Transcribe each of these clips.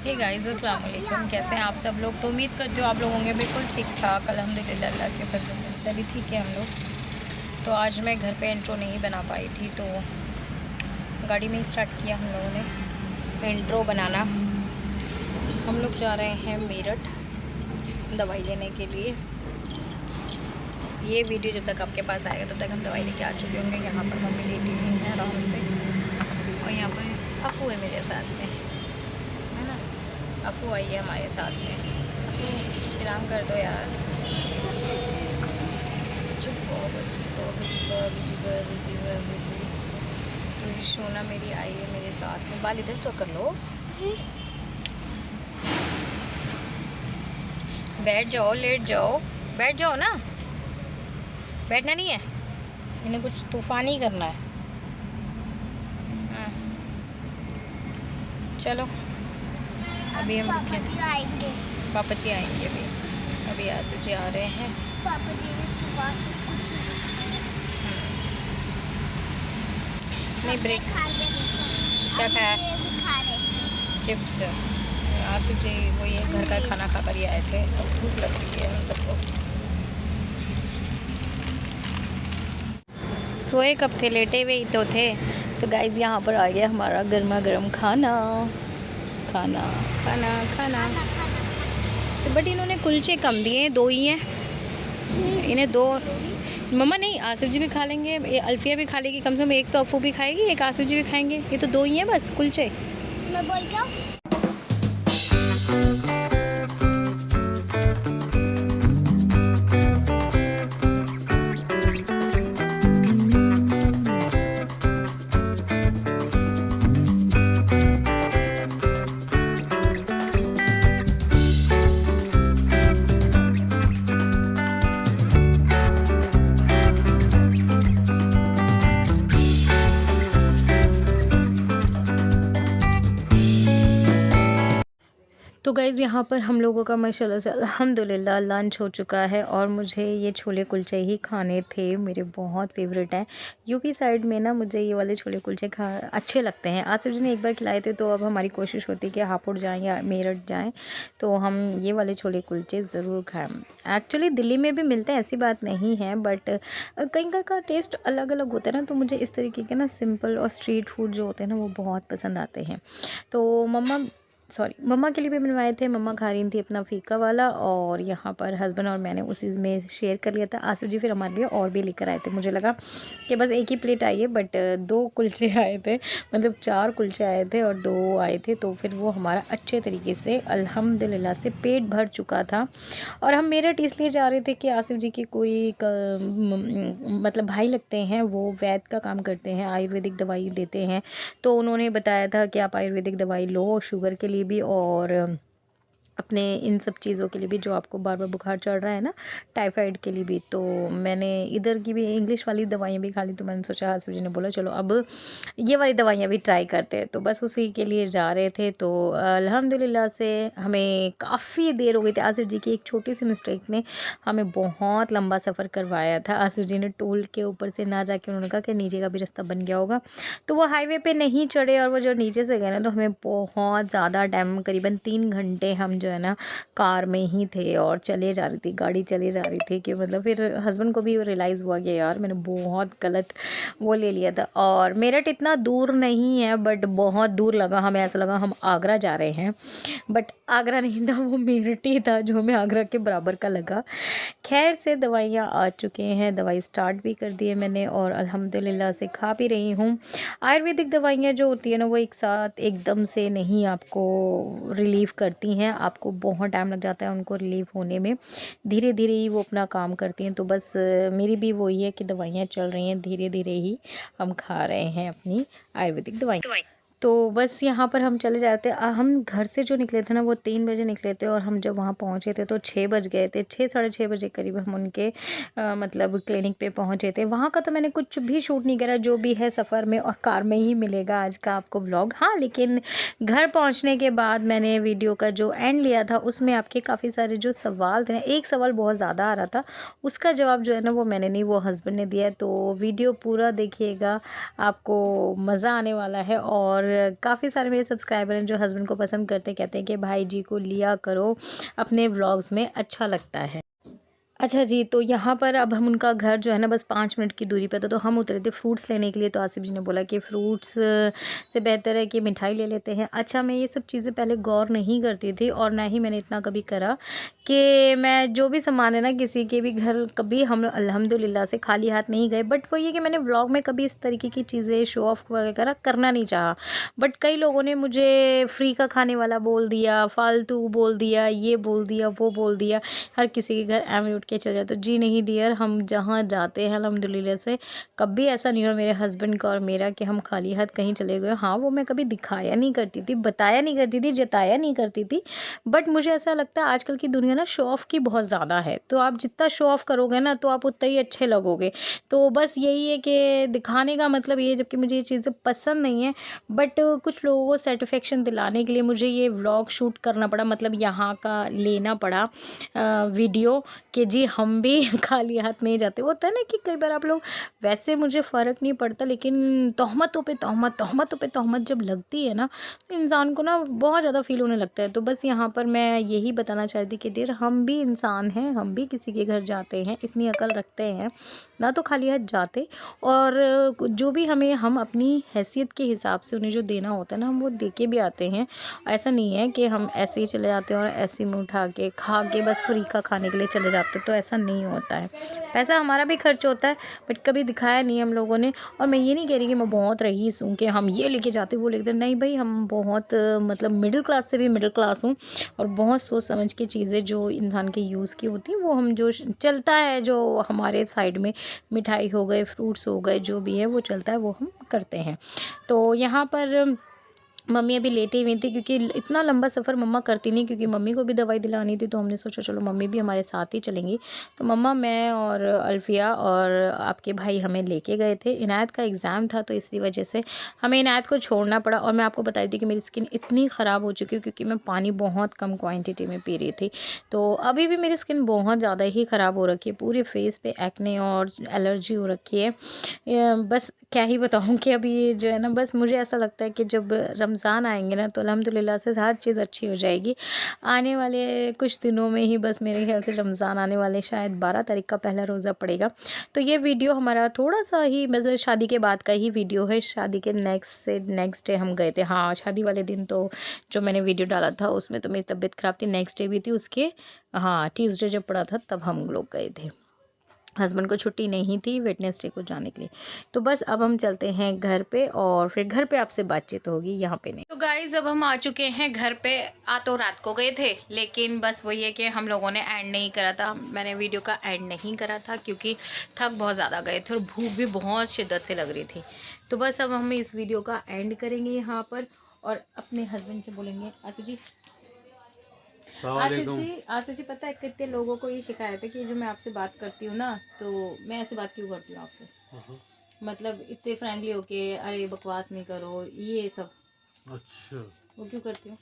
Hey guys अस्सलाम वालेकुम। कैसे हैं आप सब लोग? तो उम्मीद करती हूँ आप लोग होंगे बिल्कुल ठीक ठाक। अल्हम्दुलिल्लाह अल्लाह के फजल से सभी ठीक है हम लोग। तो आज मैं घर पे इंट्रो नहीं बना पाई थी, तो गाड़ी में ही स्टार्ट किया हम लोगों ने इंट्रो बनाना। हम लोग जा रहे हैं मेरठ दवाई लेने के लिए। ये वीडियो जब तक आपके पास आएगा तब तक हम दवाई लेके आ चुके होंगे। यहाँ पर मम्मी लेटी हुई हैं आराम से, और यहाँ पर अफू है मेरे साथ में, है ना। अफू आई है हमारे साथ में। शराम कर दो यार, चुप हो बजी। तो सोना मेरी आई है मेरे साथ में। बाल इधर तो कर लो, बैठ जाओ, लेट जाओ, बैठ जाओ ना। बैठना नहीं है, इन्हें कुछ तूफान ही करना है। चलो अभी हम पापा जी आएंगे। पापा जी आएंगे अभी आसिफ जी आ रहे हैं। पापा जी ने सुबह से कुछ नहीं ब्रेक खा लिया। क्या खाया? ये भी खा रहे चिप्स। आसिफ जी वो ये घर का खाना खा कर ही आए थे, अब भूख लग रही है हम सबको। सोए कब थे? लेटे हुए ही तो थे। तो गाइस यहाँ पर आ गया हमारा गर्मा गर्म खाना खाना खाना खाना। तो बट इन्होंने कुलचे कम दिए हैं, 2 ही हैं इन्हें। 2 मम्मा नहीं, आसिफ जी भी खा लेंगे, ये अल्फिया भी खा लेगी, कम से कम एक तो अफू भी खाएगी, एक आसिफ जी भी खाएंगे। ये तो 2 ही हैं बस कुलचे। मैं बोल क्या? तो गाइज़ यहाँ पर हम लोगों का माशाल्लाह से अल्हम्दुलिल्लाह लंच हो चुका है, और मुझे ये छोले कुलचे ही खाने थे। मेरे बहुत फेवरेट हैं। यूपी साइड में ना मुझे ये वाले छोले कुलचे अच्छे लगते हैं। आसिफ जी ने एक बार खिलाए थे, तो अब हमारी कोशिश होती है कि हापुड़ जाएँ या मेरठ जाएँ तो हम ये वाले छोले कुलचे ज़रूर खाएँ। एक्चुअली दिल्ली में भी मिलते हैं, ऐसी बात नहीं है, बट कहीं का टेस्ट अलग अलग होता है ना। तो मुझे इस तरीके के ना सिंपल और स्ट्रीट फूड जो होते हैं ना वो बहुत पसंद आते हैं। तो मम्मा के लिए भी बनवाए थे। मम्मा खा रही थी अपना फीका वाला, और यहाँ पर हस्बैंड और मैंने उसी में शेयर कर लिया था। आसिफ जी फिर हमारे लिए और भी लेकर आए थे। मुझे लगा कि बस एक ही प्लेट आई है, बट 2 कुलचे आए थे, मतलब 4 कुलचे आए थे और 2 आए थे। तो फिर वो हमारा अच्छे तरीके से अल्हम्दुलिल्लाह से पेट भर चुका था। और हम मेरठ इसलिए जा रहे थे कि आसिफ जी के कोई मतलब भाई लगते हैं, वो वैद का काम करते हैं, आयुर्वेदिक दवाई देते हैं। तो उन्होंने बताया था कि आप आयुर्वेदिक दवाई लो, शुगर के लिए भी और अपने इन सब चीज़ों के लिए भी, जो आपको बार बार बुखार चढ़ रहा है ना, टाइफाइड के लिए भी। तो मैंने इधर की भी इंग्लिश वाली दवाइयाँ भी खा ली। तो मैंने सोचा, आसिफ जी ने बोला चलो अब ये वाली दवाइयाँ भी ट्राई करते हैं, तो बस उसी के लिए जा रहे थे। तो अल्हम्दुलिल्लाह से हमें काफ़ी देर हो गई थी। आसिफ जी की एक छोटी सी मिस्टेक ने हमें बहुत लंबा सफ़र करवाया था। आसिफ जी ने टोल के ऊपर से ना जाके उन्होंने कहा कि नीचे का भी रास्ता बन गया होगा, तो वो हाईवे पे नहीं चढ़े, और वो जो नीचे से गए ना, तो हमें बहुत ज़्यादा टाइम, करीबन 3 घंटे हम जो है ना कार में ही थे, और चले जा रही थी, गाड़ी चली जा रही थी। कि मतलब फिर हस्बैंड को भी रियलाइज़ हुआ कि यार मैंने बहुत गलत वो ले लिया था। और मेरठ इतना दूर नहीं है, बट बहुत दूर लगा हमें, ऐसा लगा हम आगरा जा रहे हैं, बट आगरा नहीं था, वो मेरठ ही था, जो हमें आगरा के बराबर का लगा। खैर से दवाइयाँ आ चुके हैं, दवाई स्टार्ट भी कर दी है मैंने, और अल्हम्दुलिल्लाह से खा भी रही हूँ। आयुर्वेदिक दवाइयाँ जो होती है ना, वो एक साथ एकदम से नहीं आपको रिलीफ़ करती हैं, आपको बहुत टाइम लग जाता है उनको रिलीफ़ होने में। धीरे धीरे ही वो अपना काम करती हैं। तो बस मेरी भी वही है कि दवाइयाँ चल रही हैं, धीरे धीरे ही हम खा रहे हैं अपनी आयुर्वेदिक दवाई। तो बस यहाँ पर हम चले जाते, हम घर से जो निकले थे ना वो 3 बजे निकले थे, और हम जब वहाँ पहुँचे थे तो 6 बज गए थे। 6 साढ़े 6 बजे करीब हम उनके मतलब क्लिनिक पे पहुँचे थे। वहाँ का तो मैंने कुछ भी शूट नहीं करा, जो भी है सफ़र में और कार में ही मिलेगा आज का आपको व्लॉग। हाँ, लेकिन घर पहुँचने के बाद मैंने वीडियो का जो एंड लिया था, उसमें आपके काफ़ी सारे जो सवाल थे ना, एक सवाल बहुत ज़्यादा आ रहा था, उसका जवाब जो है ना वो मैंने नहीं, वो हस्बैंड ने दिया है। तो वीडियो पूरा देखिएगा, आपको मज़ा आने वाला है। और और काफ़ी सारे मेरे सब्सक्राइबर हैं जो हस्बैंड को पसंद करते, कहते हैं कि भाई जी को लिया करो अपने व्लॉग्स में, अच्छा लगता है। अच्छा जी, तो यहाँ पर अब हम उनका घर जो है ना बस 5 मिनट की दूरी पे था, तो हम उतरे थे फ्रूट्स लेने के लिए। तो आसिफ जी ने बोला कि फ्रूट्स से बेहतर है कि मिठाई ले लेते हैं। अच्छा, मैं ये सब चीज़ें पहले गौर नहीं करती थी और ना ही मैंने इतना कभी करा कि मैं जो भी सामान है ना किसी के भी घर, कभी हम अल्हम्दुलिल्लाह से खाली हाथ नहीं गए। बट वो ये कि मैंने व्लॉग में कभी इस तरीके की चीज़ें शो ऑफ वगैरह करना नहीं चाहा। बट कई लोगों ने मुझे फ्री का खाने वाला बोल दिया, फालतू बोल दिया, ये बोल दिया, वो बोल दिया, हर किसी के घर ऐवें उठ के चले जाते। तो जी नहीं डियर, हम जहाँ जाते हैं अल्हम्दुलिल्लाह से कभी ऐसा नहीं हुआ मेरे हस्बैंड का और मेरा कि हम खाली हाथ कहीं चले गए। हाँ, वो मैं कभी दिखाया नहीं करती थी, बताया नहीं करती थी, जताया नहीं करती थी। बट मुझे ऐसा लगता है आजकल की दुनिया ना शो ऑफ की बहुत ज़्यादा है, तो आप जितना शो ऑफ करोगे ना तो आप उतना ही अच्छे लगोगे। तो बस यही है कि दिखाने का मतलब ये है, जबकि मुझे ये चीज़ें पसंद नहीं है। बट कुछ लोगों को सेटिस्फेक्शन दिलाने के लिए मुझे ये व्लॉग शूट करना पड़ा, मतलब यहाँ का लेना पड़ा वीडियो कि जी हम भी खाली हाथ नहीं जाते। वो होता है ना कि कई बार आप लोग, वैसे मुझे फ़र्क नहीं पड़ता लेकिन तोहमतों पे तोहमत, तोहमतों पे तोहमत जब लगती है ना तो इंसान को ना बहुत ज़्यादा फ़ील होने लगता है। तो बस यहाँ पर मैं यही बताना चाहती थी कि डियर, हम भी इंसान हैं, हम भी किसी के घर जाते हैं, इतनी अकल रखते हैं ना, तो खाली हाथ जाते। और जो भी हमें, हम अपनी हैसियत के हिसाब से उन्हें जो देना होता है ना, हम वो दे के भी आते हैं। ऐसा नहीं है कि हम ऐसे ही चले जाते हैं और ऐसे ही मुँह उठा के खा के बस फ्री का खाने के लिए चले जाते, तो ऐसा नहीं होता है। पैसा हमारा भी खर्च होता है, बट कभी दिखाया नहीं हम लोगों ने। और मैं ये नहीं कह रही कि मैं बहुत रईस हूँ कि हम ये लेके जाते वो लेके, नहीं भाई, हम बहुत मतलब मिडिल क्लास से भी मिडिल क्लास हूँ। और बहुत सोच समझ के चीज़ें जो इंसान के यूज़ की होती हैं वो हम, जो चलता है जो हमारे साइड में, मिठाई हो गए, फ्रूट्स हो गए, जो भी है वो चलता है वो हम करते हैं। तो यहाँ पर मम्मी अभी लेटे हुई थी क्योंकि इतना लंबा सफ़र मम्मा करती नहीं, क्योंकि मम्मी को भी दवाई दिलानी थी। तो हमने सोचा चलो मम्मी भी हमारे साथ ही चलेंगी। तो मम्मा, मैं और अल्फ़िया और आपके भाई हमें लेके गए थे। इनायत का एग्ज़ाम था तो इसी वजह से हमें इनायत को छोड़ना पड़ा। और मैं आपको बता रही थी कि मेरी स्किन इतनी ख़राब हो चुकी है क्योंकि मैं पानी बहुत कम क्वान्टिटी में पी रही थी। तो अभी भी मेरी स्किन बहुत ज़्यादा ही ख़राब हो रखी है, पूरे फेस पे एक्ने और एलर्जी हो रखी है। बस क्या ही बताऊँ कि अभी ये जो है ना, बस मुझे ऐसा लगता है कि जब रमज़ान आएंगे ना तो अल्हम्दुलिल्लाह से हर चीज़ अच्छी हो जाएगी। आने वाले कुछ दिनों में ही बस मेरे ख्याल से रमज़ान आने वाले, शायद 12 तारीख का पहला रोज़ा पड़ेगा। तो ये वीडियो हमारा थोड़ा सा ही, मतलब शादी के बाद का ही वीडियो है। शादी के नेक्स्ट डे हम गए थे। हाँ, शादी वाले दिन तो जो मैंने वीडियो डाला था उसमें तो मेरी तबीयत ख़राब थी, नेक्स्ट डे भी थी उसके। हाँ, ट्यूसडे जब पड़ा था तब हम लोग गए थे। हस्बैंड को छुट्टी नहीं थी वेडनेसडे को जाने के लिए। तो बस अब हम चलते हैं घर पे और फिर घर पे आपसे बातचीत होगी, यहाँ पे नहीं। तो गाइज़, अब हम आ चुके हैं घर पे। आ तो रात को गए थे लेकिन बस वही है कि हम लोगों ने एंड नहीं करा था। मैंने वीडियो का एंड नहीं करा था क्योंकि थक बहुत ज़्यादा गए थे और भूख भी बहुत शिद्दत से लग रही थी। तो बस अब हम इस वीडियो का एंड करेंगे यहाँ पर और अपने हस्बैंड से बोलेंगे, आसिफ जी, आसिफ जी पता है कितने लोगों को ये शिकायत है कि जो मैं आपसे बात करती हूँ ना, तो मैं ऐसे बात क्यों करती हूँ आपसे, मतलब इतने फ्रैंकली होके, अरे बकवास नहीं करो, ये सब। अच्छा, वो क्यों करती हूँ?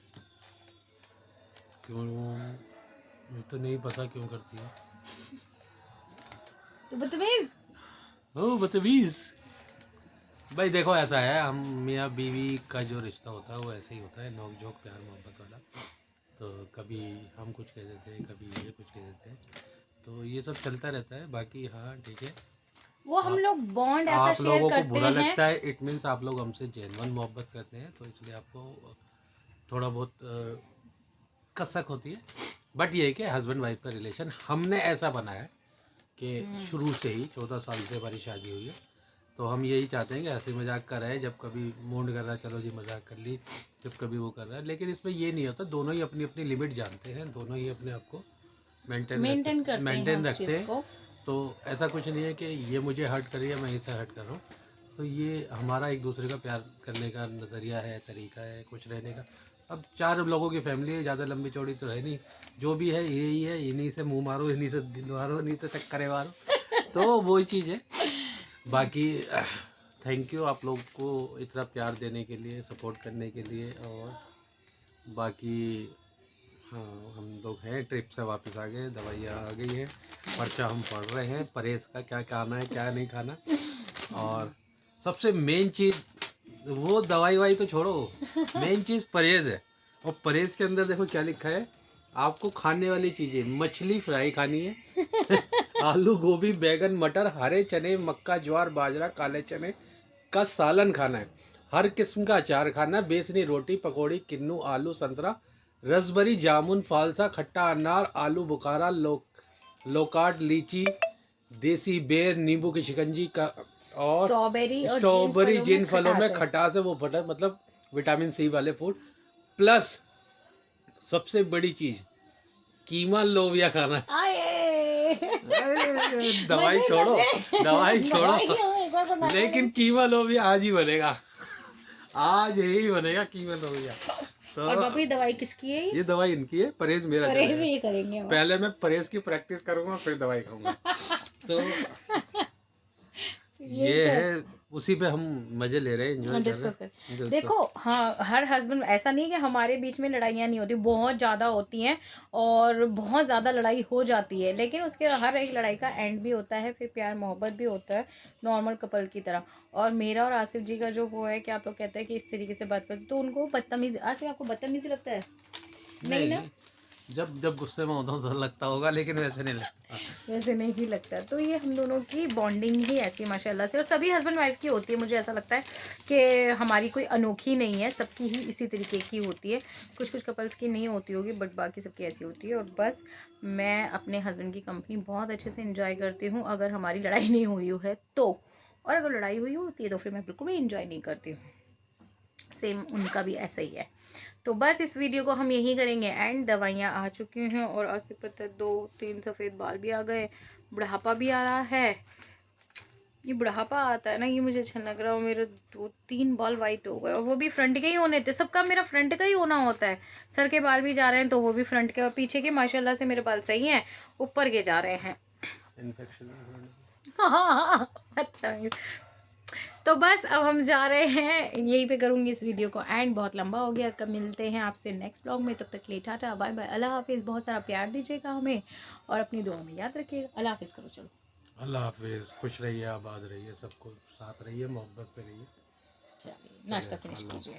क्यों? मुझे तो नहीं पता क्यों करती है। तो बदतमीज। ओ बदतमीज। भाई देखो, ऐसा है, हम मियाँ बीवी का जो रिश्ता होता है वो ऐसे ही होता है, नोक झोंक प्यार मोहब्बत वाला। तो कभी हम कुछ कह देते हैं, कभी ये कुछ कह देते हैं, तो ये सब चलता रहता है। बाकी हाँ ठीक है, वो हम लोग बॉन्ड ऐसा आप शेयर लोगों को करते बुरा हैं। लगता है, इट मीन्स आप लोग हमसे जेन्युइन मोहब्बत करते हैं, तो इसलिए आपको थोड़ा बहुत कसक होती है। बट ये है कि हस्बैंड वाइफ का रिलेशन हमने ऐसा बनाया है कि शुरू से ही 14 साल से हमारी शादी हुई है, तो हम यही चाहते हैं कि हंसी मजाक का रहे। जब कभी मूड कर रहा है चलो जी मजाक कर ली, जब कभी वो कर रहा है, लेकिन इसमें ये नहीं होता, दोनों ही अपनी अपनी लिमिट जानते हैं, दोनों ही अपने आप को मेंटेन रखते हैं। तो ऐसा कुछ नहीं है कि ये मुझे हर्ट कर रही है, मैं इसे हर्ट कर रहा हूँ। तो ये हमारा एक दूसरे का प्यार करने का नज़रिया है, तरीका है कुछ रहने का। अब 4 लोगों की फैमिली है, ज़्यादा लंबी चौड़ी तो है नहीं, जो भी है यही है, इन्हीं से मुंह मारो, इन्हीं से दिल मारो, इन्हीं से टक्करे मारो, तो वही चीज़ है। बाकी थैंक यू आप लोग को इतना प्यार देने के लिए, सपोर्ट करने के लिए। और बाकी हाँ, हम लोग हैं ट्रिप से वापस आ गए, दवाइयाँ आ गई हैं, पर्चा हम पढ़ रहे हैं परहेज़ का, क्या खाना है क्या नहीं खाना। और सबसे मेन चीज़ वो दवाई वाई तो छोड़ो, मेन चीज परहेज है। और परहेज के अंदर देखो क्या लिखा है, आपको खाने वाली चीजें, मछली फ्राई खानी है आलू गोभी बैगन मटर हरे चने मक्का ज्वार बाजरा काले चने का सालन खाना है, हर किस्म का अचार खाना है, बेसनी रोटी पकौड़ी किन्नू आलू संतरा रसबरी जामुन फालसा खट्टा अनार आलू बुखारा लोकाट लीची देसी बेर नींबू की शिकंजी का और स्ट्रॉबेरी जिन फलों में खटास है वो फटा मतलब विटामिन सी वाले फूड, प्लस सबसे बड़ी चीज कीमा लोबिया खाना है। दवाई छोड़ो, दवाई छोड़ो, लेकिन कीमा लोबिया आज ही बनेगा, आज ही बनेगा कीमा लोबिया। तो और बाबू दवाई किसकी है? ये दवाई इनकी है, परहेज मेरा परहेज ये करेंगे हम। पहले मैं परहेज की प्रैक्टिस करूंगा फिर दवाई खाऊंगा। तो ये है, उसी पे हम मजे ले रहे हैं, एंजॉय डिस्कस कर। देखो हाँ, हर हस्बैंड, ऐसा नहीं कि हमारे बीच में लड़ाइयाँ नहीं होती, बहुत ज़्यादा होती हैं और बहुत ज़्यादा लड़ाई हो जाती है, लेकिन उसके हर एक लड़ाई का एंड भी होता है, फिर प्यार मोहब्बत भी होता है नॉर्मल कपल की तरह। और मेरा और आसिफ जी का जो वो है कि आप लोग कहते हैं कि इस तरीके से बात करते तो उनको बदतमीजी, आसिफ आपको बदतमीजी लगता है? नहीं ना, जब जब गुस्से में होता हूँ तो लगता होगा, लेकिन वैसे नहीं लगता। वैसे नहीं ही लगता। तो ये हम दोनों की बॉन्डिंग ही ऐसी माशाल्लाह से, और सभी हस्बैंड वाइफ की होती है, मुझे ऐसा लगता है कि हमारी कोई अनोखी नहीं है, सबकी ही इसी तरीके की होती है। कुछ कुछ कपल्स की नहीं होती होगी, बट बाकी सबकी ऐसी होती है। और बस मैं अपने हस्बैंड की कंपनी बहुत अच्छे से इंजॉय करती हूँ, अगर हमारी लड़ाई नहीं हुई है तो। और अगर लड़ाई हुई होती है तो फिर मैं बिल्कुल भी इंजॉय नहीं करती हूँ। सेम उनका भी ऐसा ही है। तो बस इस वीडियो को हम यही करेंगे एंड। दवाइयाँ आ चुकी हैं और आसिफ पता 2-3 सफ़ेद बाल भी आ गए, बुढ़ापा भी आ रहा है। ये बुढ़ापा आता है ना, ये मुझे अच्छा लग रहा है। मेरे 2-3 बाल वाइट हो गए, और वो भी फ्रंट के ही होने थे। सबका मेरा फ्रंट का ही होना होता है। सर के बाल भी जा रहे हैं तो वो भी फ्रंट के, और पीछे के माशाल्लाह से मेरे बाल सही हैं, ऊपर के जा रहे हैं। हाँ तो बस अब हम जा रहे हैं, यहीं पे करूँगी इस वीडियो को एंड। बहुत लंबा हो गया, कब मिलते हैं आपसे नेक्स्ट ब्लॉग में, तब तक के लिए टाटा बाय बाय, अल्लाह हाफिज़। बहुत सारा प्यार दीजिएगा हमें और अपनी दुआ में याद रखिएगा। अल्लाह हाफिज़ करो, चलो अल्लाह हाफिज़, खुश रहिए आबाद रहिए, सबको साथ रहिए मोहब्बत से रहिए। चलिए नाश्ता फिनिश कीजिए।